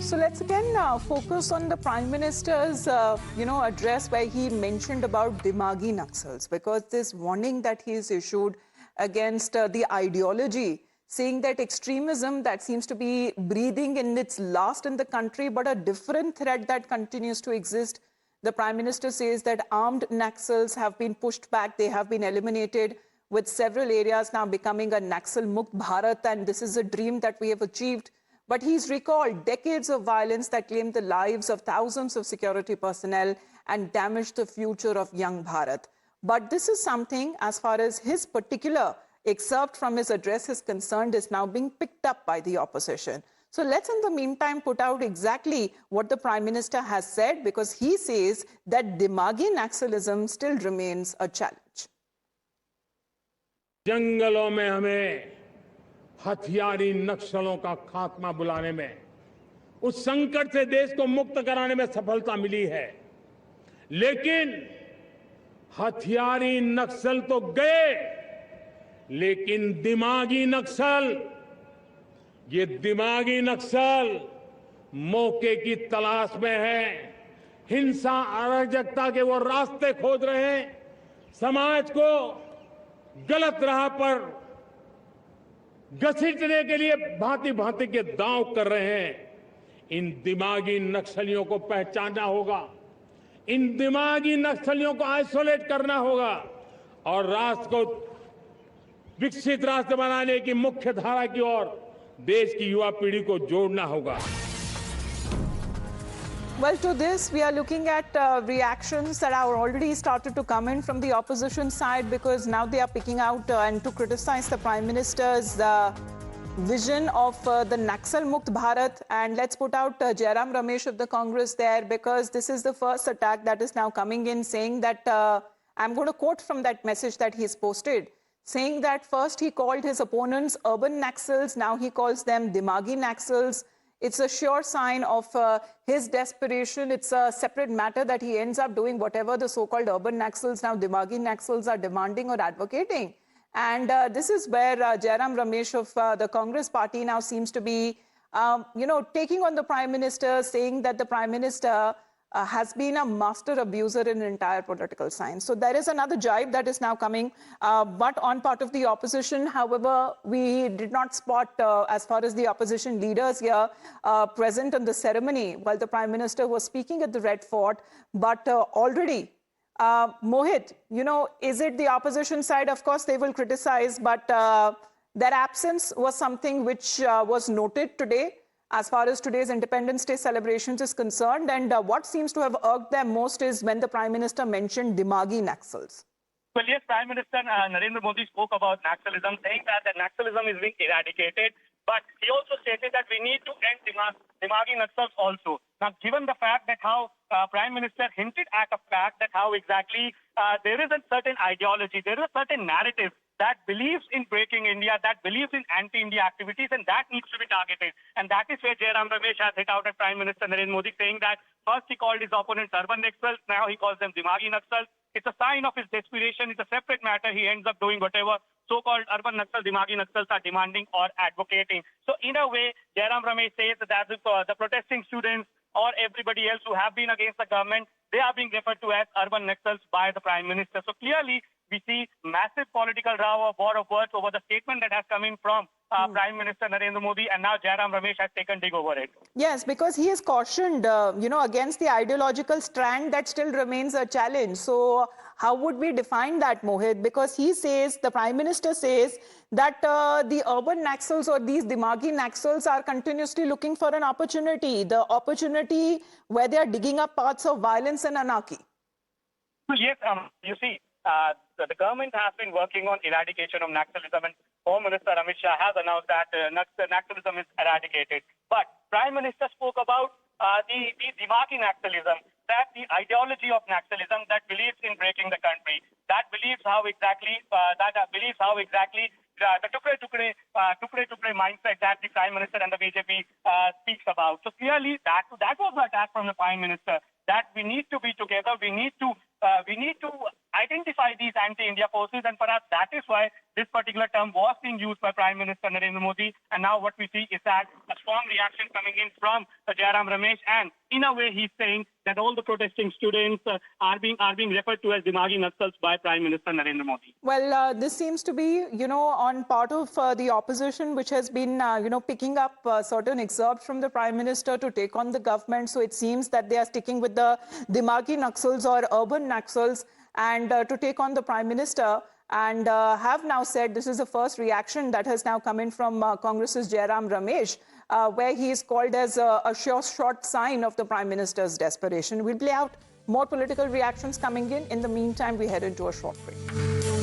So let's again focus on the Prime Minister's, address where he mentioned about Dimagi Naxals, because this warning that he's issued against the ideology, saying that extremism that seems to be breathing in its last in the country, but a different threat that continues to exist. The Prime Minister says that armed Naxals have been pushed back, they have been eliminated, with several areas now becoming a Naxal Mukt Bharat, and this is a dream that we have achieved. But he's recalled decades of violence that claimed the lives of thousands of security personnel and damaged the future of young Bharat. But this is something, as far as his particular excerpt from his address is concerned, is now being picked up by the opposition. So let's in the meantime put out exactly what the Prime Minister has said, because he says that Dimagi Naxalism still remains a challenge. जंगलों में हमें हथियारी नक्सलों का खात्मा बुलाने में, उस संकट से देश को मुक्त कराने में सफलता मिली है, लेकिन हथियारी नक्सल तो गए, लेकिन दिमागी नक्सल, ये दिमागी नक्सल मौके की तलाश में है, हिंसा अराजकता के वो रास्ते खोज रहे हैं, समाज को गलत राह पर घसीटने के लिए भांति भांति के दांव कर रहे हैं। इन दिमागी नक्सलियों को पहचानना होगा, इन दिमागी नक्सलियों को आइसोलेट करना होगा और राष्ट्र को विकसित राष्ट्र बनाने की मुख्य धारा की ओर देश की युवा पीढ़ी को जोड़ना होगा। Well, to this, we are looking at reactions that are already started to come in from the opposition side, because now they are picking out and to criticize the Prime Minister's vision of the Naxal Mukt Bharat. And let's put out Jairam Ramesh of the Congress there, because this is the first attack that is now coming in, saying that, I'm going to quote from that message that he's posted, saying that first he called his opponents Urban Naxals, now he calls them Dimagi Naxals. It's a sure sign of his desperation. It's a separate matter that he ends up doing whatever the so-called Urban Naxals, now Dimagi Naxals, are demanding or advocating. And this is where Jairam Ramesh of the Congress party now seems to be, taking on the Prime Minister, saying that the Prime Minister has been a master abuser in entire political science. So there is another jibe that is now coming, but on part of the opposition. However, we did not spot, as far as the opposition leaders here present on the ceremony while the Prime Minister was speaking at the Red Fort. But already, Mohit, is it the opposition side? Of course, they will criticize, but their absence was something which was noted today, as far as today's Independence Day celebrations is concerned. And what seems to have irked them most is when the Prime Minister mentioned Dimagi Naxals. Well, yes, Prime Minister Narendra Modi spoke about Naxalism, saying that Naxalism is being eradicated. But he also stated that we need to end Dimagi Naxals also. Now, given the fact that how Prime Minister hinted at a fact that how exactly there is a certain ideology, there is a certain narrative that believes in breaking India, that believes in anti-India activities, and that needs to be targeted. And that is where Jairam Ramesh has hit out at Prime Minister Narendra Modi, saying that first he called his opponents Urban Naxals, now he calls them Dimagi Naxals. It's a sign of his desperation. It's a separate matter. He ends up doing whatever so-called Urban Naxals, Dimagi Naxals are demanding or advocating. So in a way, Jairam Ramesh says that as if, the protesting students or everybody else who have been against the government, they are being referred to as Urban Naxals by the Prime Minister. So clearly, we see massive political row or war of words over the statement that has come in from Prime Minister Narendra Modi, and now Jairam Ramesh has taken dig over it. Yes, because he has cautioned, against the ideological strand that still remains a challenge. So how would we define that, Mohit? Because he says, the Prime Minister says that the Urban Naxals or these Dimagi Naxals are continuously looking for an opportunity, the opportunity where they are digging up paths of violence and anarchy. Well, yes, you see, the government has been working on eradication of Naxalism, and Home Minister Amit Shah has announced that Naxalism is eradicated. But Prime Minister spoke about the Dimagi Naxalism, that the ideology of Naxalism that believes in breaking the country, that believes how exactly the tukre mindset that the Prime Minister and the BJP speaks about. So clearly, that was the attack from the Prime Minister, that we need to be together. We need to identify these anti-India forces, and perhaps that is why this particular term was being used by Prime Minister Narendra Modi. And now what we see is that a strong reaction coming in from Jairam Ramesh, and in a way he's saying that all the protesting students are being referred to as Dimagi Naxals by Prime Minister Narendra Modi. Well, this seems to be, on part of the opposition, which has been, picking up certain excerpts from the Prime Minister to take on the government. So it seems that they are sticking with the Dimaagi Naxals or Urban Naxals and to take on the Prime Minister, and have now said this is the first reaction that has now come in from Congress's Jairam Ramesh, where he is called as a sure short sign of the Prime Minister's desperation. We'll play out more political reactions coming in. In the meantime, we head into a short break.